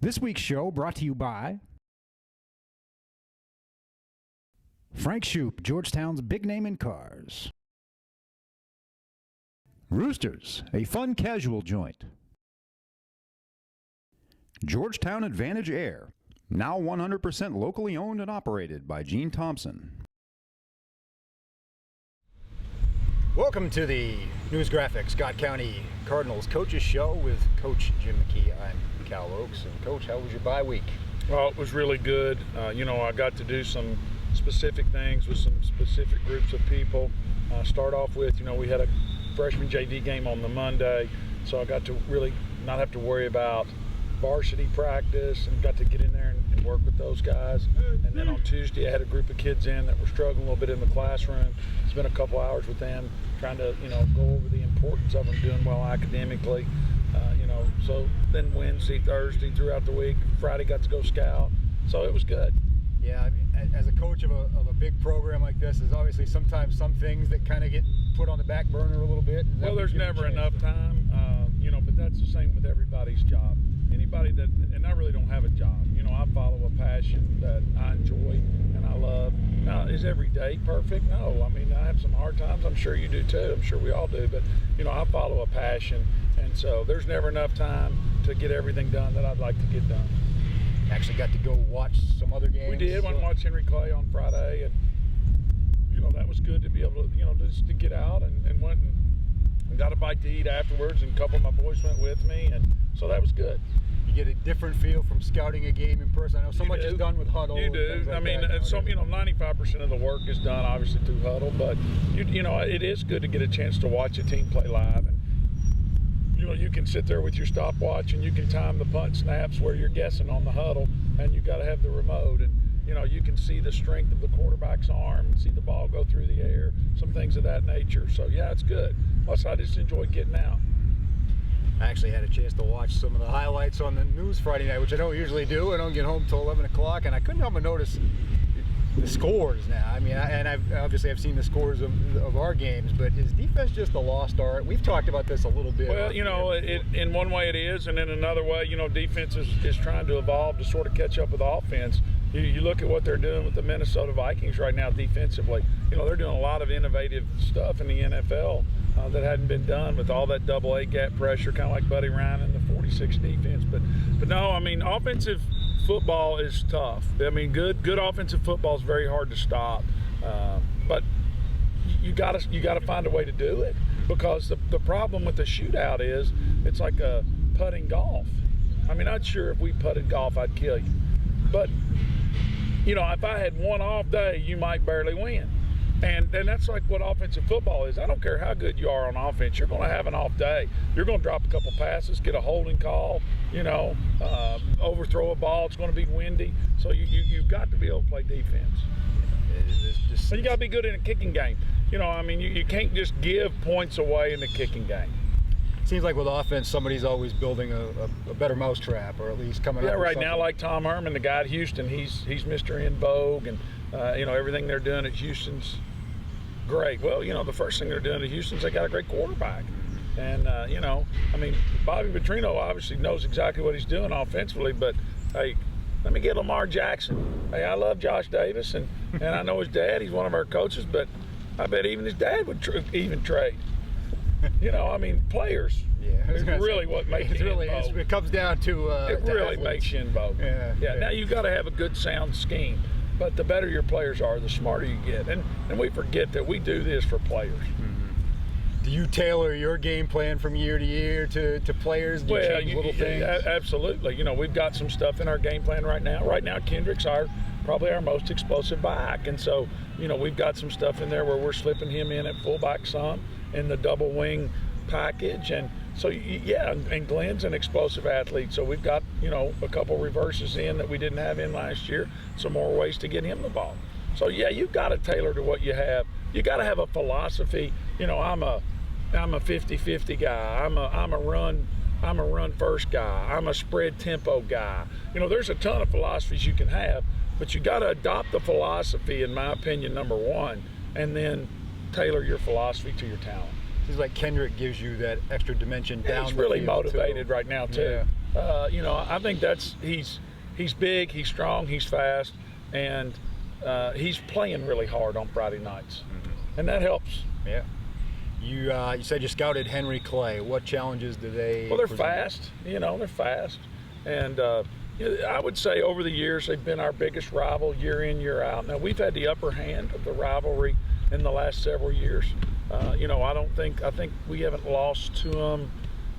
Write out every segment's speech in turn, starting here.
This week's show brought to you by Frank Shoup, Georgetown's big name in cars. Roosters, a fun casual joint. Georgetown Advantage Air, now 100% locally owned and operated by Gene Thompson. Welcome to the News Graphic Scott County Cardinals Coaches Show with Coach Jim McKee. I'm Kal Oakes. And Coach, how was your bye week? Well, it was really good. I got to do some specific things with some specific groups of people. Start off with, we had a freshman JV game on the Monday, so I got to really not have to worry about varsity practice and got to get in there and work with those guys. And then on Tuesday I had a group of kids in that were struggling a little bit in the classroom. Spent a couple hours with them trying to go over the importance of them doing well academically. So then Wednesday, Thursday, throughout the week, Friday got to go scout. So it was good. Yeah, as a coach of a big program like this, there's obviously sometimes some things that kind of get put on the back burner a little bit. And well, there's never enough time, but that's the same with everybody's job. Anybody that, and I really don't have a job. I follow a passion that I enjoy and I love. Now, is every day perfect? No. I have some hard times. I'm sure you do too. I'm sure we all do. But, I follow a passion. And so there's never enough time to get everything done that I'd like to get done. Actually got to go watch some other games. We did. Went and watched Henry Clay on Friday. And, that was good to be able to, just to get out and went and got a bite to eat afterwards. And a couple of my boys went with me. And so that was good. You get a different feel from scouting a game in person. I know so much is done with huddle. You do. Like 95% of the work is done obviously through huddle, but it is good to get a chance to watch a team play live. And you can sit there with your stopwatch and you can time the punt snaps where you're guessing on the huddle, and you got to have the remote, and you can see the strength of the quarterback's arm and see the ball go through the air, some things of that nature. So yeah, it's good. Plus, I just enjoy getting out. I actually had a chance to watch some of the highlights on the news Friday night, which I don't usually do. I don't get home till 11 o'clock, and I couldn't help but notice the scores now. I've seen the scores of our games, but is defense just a lost art? We've talked about this a little bit. Well, in one way it is, and in another way, defense is trying to evolve to sort of catch up with offense. You look at what they're doing with the Minnesota Vikings right now defensively. They're doing a lot of innovative stuff in the NFL that hadn't been done with all that double A gap pressure, kind of like Buddy Ryan and the 46 defense. But no, offensive football is tough. Good offensive football is very hard to stop. But you gotta find a way to do it, because the problem with the shootout is it's like a putting golf. Not sure if we putted golf, I'd kill you. But if I had one off day, you might barely win. And that's like what offensive football is. I don't care how good you are on offense. You're going to have an off day. You're going to drop a couple passes, get a holding call, overthrow a ball. It's going to be windy. So you've got to be able to play defense. And you got to be good in a kicking game. You can't just give points away in the kicking game. Seems like with offense, somebody's always building a better mousetrap, or at least coming up with right something. now, like Tom Herman, the guy at Houston, he's Mr. In Vogue, and everything they're doing at Houston's great. Well, the first thing they're doing at Houston's they got a great quarterback. And, Bobby Petrino obviously knows exactly what he's doing offensively, but, hey, let me get Lamar Jackson. Hey, I love Josh Davis, and I know his dad, he's one of our coaches, but I bet even his dad would even trade. Players. Yeah, it's really what makes it really is. It comes down to it really makes you in vogue. Yeah. Now you've got to have a good sound scheme, but the better your players are, the smarter you get. And we forget that we do this for players. Mm-hmm. Do you tailor your game plan from year to year to players? Do you change little things? Absolutely. We've got some stuff in our game plan right now. Right now, Kendrick's probably our most explosive back, and so we've got some stuff in there where we're slipping him in at fullback some in the double wing package, and so and Glenn's an explosive athlete, so we've got a couple reverses in that we didn't have in last year, some more ways to get him the ball. So you've got to tailor to what you have. You got to have a philosophy. I'm a 50-50 guy. I'm a run first guy. I'm a spread tempo guy. There's a ton of philosophies you can have, but you got to adopt the philosophy, in my opinion, number one, and then tailor your philosophy to your talent. Seems like Kendrick gives you that extra dimension down. He's really motivated right now too. I think he's big, he's strong, he's fast, and he's playing really hard on Friday nights, and that helps. Yeah. You said you scouted Henry Clay. What challenges do they? Well, they're present? fast. They're fast, and I would say over the years they've been our biggest rival year in, year out. Now we've had the upper hand of the rivalry in the last several years. I think we haven't lost to them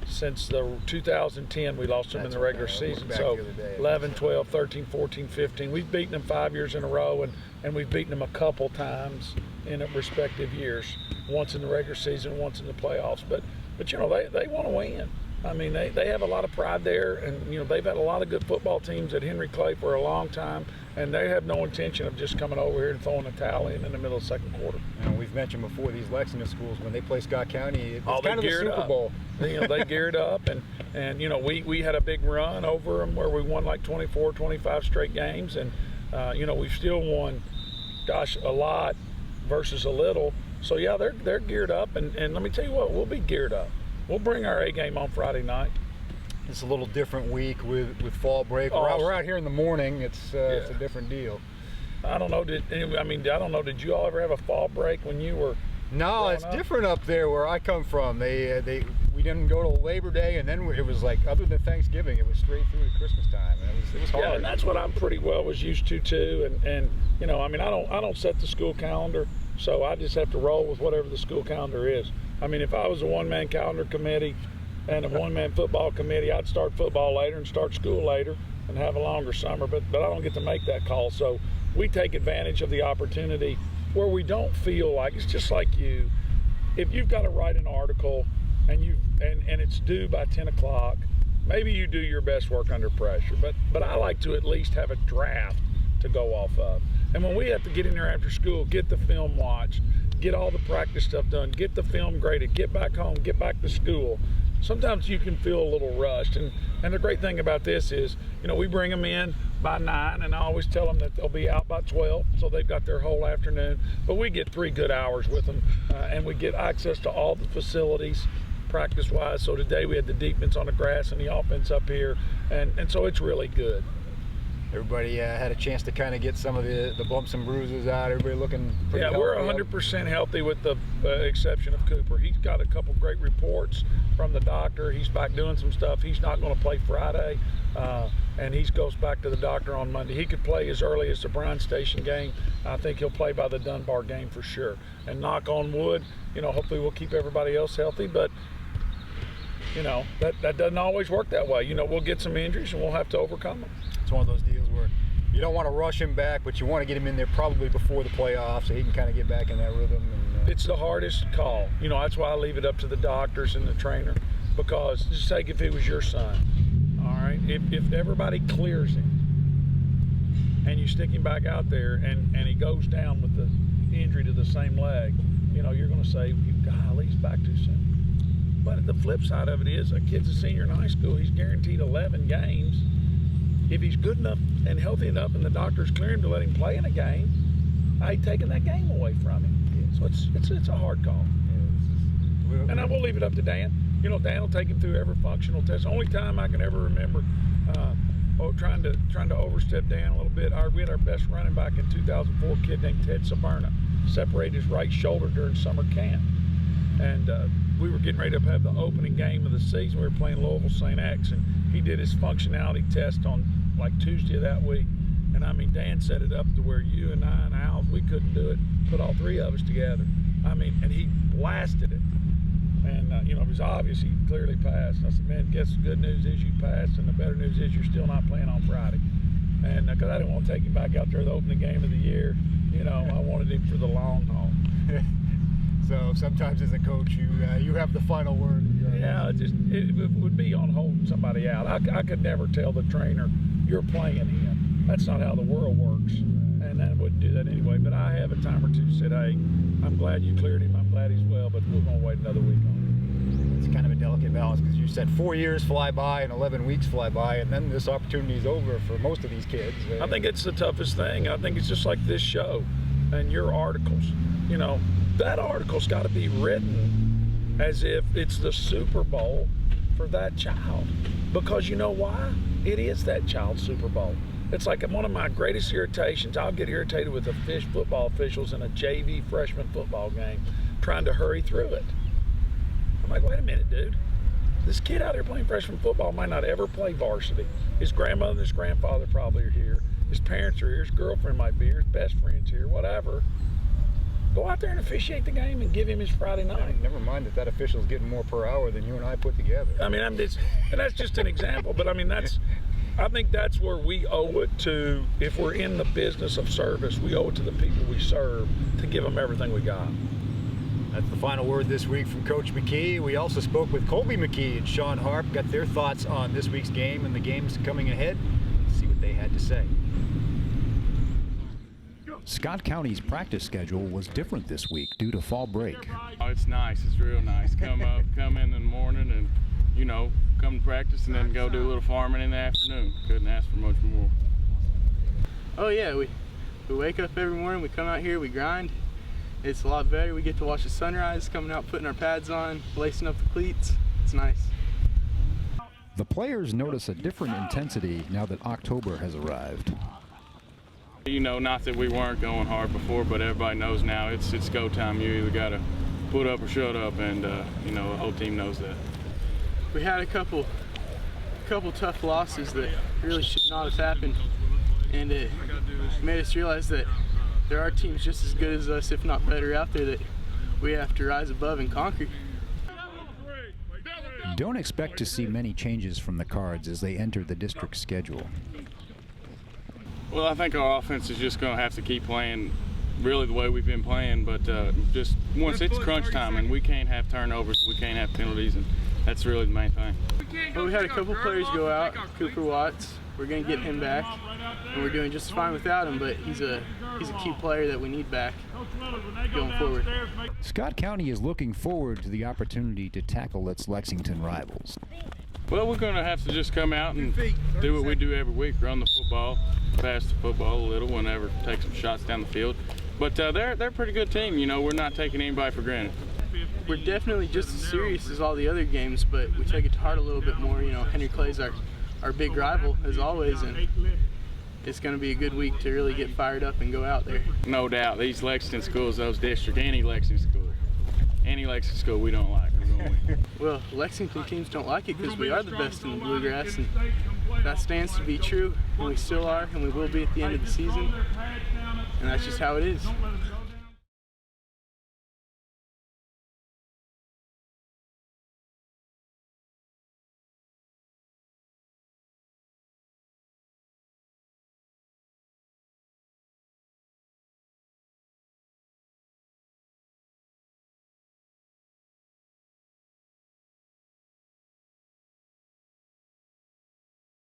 since the 2010. We lost them in the regular season. So 11, 12, 13, 14, 15. We've beaten them 5 years in a row, and we've beaten them a couple times in respective years. Once in the regular season, once in the playoffs. But they want to win. I mean, they have a lot of pride there, and they've had a lot of good football teams at Henry Clay for a long time, and they have no intention of just coming over here and throwing a towel in the middle of the second quarter. And we've mentioned before, these Lexington schools, when they play Scott County, it's kind of the geared Super up. Bowl. They geared up, and we had a big run over them where we won like 24, 25 straight games, and we've still won, a lot versus a little. So yeah, they're geared up, and let me tell you what, we'll be geared up. We'll bring our A game on Friday night. It's a little different week with fall break. We're out here in the morning. It's a different deal. I don't know. Did you all ever have a fall break when you were? No, it's different up there where I come from. We didn't go to Labor Day, and then it was like, other than Thanksgiving, it was straight through to Christmas time, and it was hard. Yeah, and that's what I'm pretty well was used to too. And I don't set the school calendar, so I just have to roll with whatever the school calendar is. I mean, if I was a one-man calendar committee and a one-man football committee, I'd start football later and start school later and have a longer summer. But I don't get to make that call, so we take advantage of the opportunity where we don't feel like it's just like you. If you've got to write an article and it's due by 10 o'clock, maybe you do your best work under pressure. But I like to at least have a draft to go off of. And when we have to get in there after school, get the film watched, get all the practice stuff done, get the film graded, get back home, get back to school, sometimes you can feel a little rushed. And the great thing about this is, we bring them in by 9, and I always tell them that they'll be out by 12, so they've got their whole afternoon. But we get 3 good hours with them, and we get access to all the facilities practice-wise. So today we had the defense on the grass and the offense up here, and so it's really good. Everybody had a chance to kind of get some of the bumps and bruises out. Everybody looking pretty healthy. We're 100% healthy with the exception of Cooper. He's got a couple great reports from the doctor. He's back doing some stuff. He's not going to play Friday, and he goes back to the doctor on Monday. He could play as early as the Bryan Station game. I think he'll play by the Dunbar game for sure. And knock on wood, hopefully we'll keep everybody else healthy, but that doesn't always work that way. We'll get some injuries and we'll have to overcome them. It's one of those deals where you don't want to rush him back, but you want to get him in there probably before the playoffs so he can kind of get back in that rhythm. And, it's the hardest call. That's why I leave it up to the doctors and the trainer, because just take if it was your son, all right? If everybody clears him and you stick him back out there and he goes down with the injury to the same leg, you're going to say, golly, he's back too soon. But the flip side of it is, a kid's a senior in high school, he's guaranteed 11 games. If he's good enough and healthy enough and the doctors clear him to let him play in a game, I ain't taking that game away from him. So it's a hard call. And I will leave it up to Dan. Dan will take him through every functional test. Only time I can ever remember trying to overstep Dan a little bit. We had our best running back in 2004, a kid named Ted Saberna, separated his right shoulder during summer camp. And we were getting ready to have the opening game of the season. We were playing Louisville St. X, and he did his functionality test on like Tuesday of that week. And Dan set it up to where you and I and Al, we couldn't do it, put all 3 of us together. And he blasted it. And, it was obvious he clearly passed. I said, man, guess the good news is you passed, and the better news is you're still not playing on Friday. And because I didn't want to take him back out there the opening game of the year, I wanted him for the long haul. So sometimes as a coach, you have the final word. Yeah, it would be on holding somebody out. I could never tell the trainer, you're playing him. That's not how the world works, and I wouldn't do that anyway. But I have a time or two said, hey, I'm glad you cleared him. I'm glad he's well, but we're going to wait another week on him. It's kind of a delicate balance because you said 4 years fly by and 11 weeks fly by, and then this opportunity is over for most of these kids. I think it's the toughest thing. I think it's just like this show and your articles. That article's got to be written as if it's the Super Bowl for that child. Because you know why? It is that child's Super Bowl. It's like one of my greatest irritations. I'll get irritated with the football officials in a JV freshman football game trying to hurry through it. I'm like, wait a minute, dude. This kid out there playing freshman football might not ever play varsity. His grandmother and his grandfather probably are here. His parents are here. His girlfriend might be here. His best friend's here. Whatever. Go out there and officiate the game and give him his Friday night. Never mind that official's getting more per hour than you and I put together. I mean, and that's just an example. But I mean, I think that's where we owe it to. If we're in the business of service, we owe it to the people we serve to give them everything we got. That's the final word this week from Coach McKee. We also spoke with Colby McKee and Sean Harp, got their thoughts on this week's game and the games coming ahead. Let's see what they had to say. Scott County's practice schedule was different this week due to fall break. Oh, it's nice. It's real nice. Come in the morning and, come to practice and then go do a little farming in the afternoon. Couldn't ask for much more. Oh yeah, we wake up every morning, we come out here, we grind. It's a lot better. We get to watch the sunrise, coming out, putting our pads on, lacing up the cleats. It's nice. The players notice a different intensity now that October has arrived. Not that we weren't going hard before, but everybody knows now it's go time. You either got to put up or shut up, and the whole team knows that. We had a couple tough losses that really should not have happened, and it made us realize that there are teams just as good as us, if not better, out there that we have to rise above and conquer. Don't expect to see many changes from the Cards as they enter the district schedule. Well, I think our offense is just going to have to keep playing really the way we've been playing, but just once it's crunch time and we can't have turnovers, we can't have penalties, and that's really the main thing. Well, we had a couple players go out. Cooper Watts, we're going to get him back, and we're doing just fine without him, but he's a key player that we need back going forward. Scott County is looking forward to the opportunity to tackle its Lexington rivals. Well, we're going to have to just come out and do what we do every week, run the football, pass the football a little whenever, take some shots down the field. But they're a pretty good team. We're not taking anybody for granted. We're definitely just as serious as all the other games, but we take it to heart a little bit more. Henry Clay's our big rival, as always, and it's going to be a good week to really get fired up and go out there. No doubt. These Lexington schools, those districts, any Lexington school we don't like. We're going to win. Well, Lexington teams don't like it because we are the best in the Bluegrass, and that stands to be true, and we still are, and we will be at the end of the season, and that's just how it is.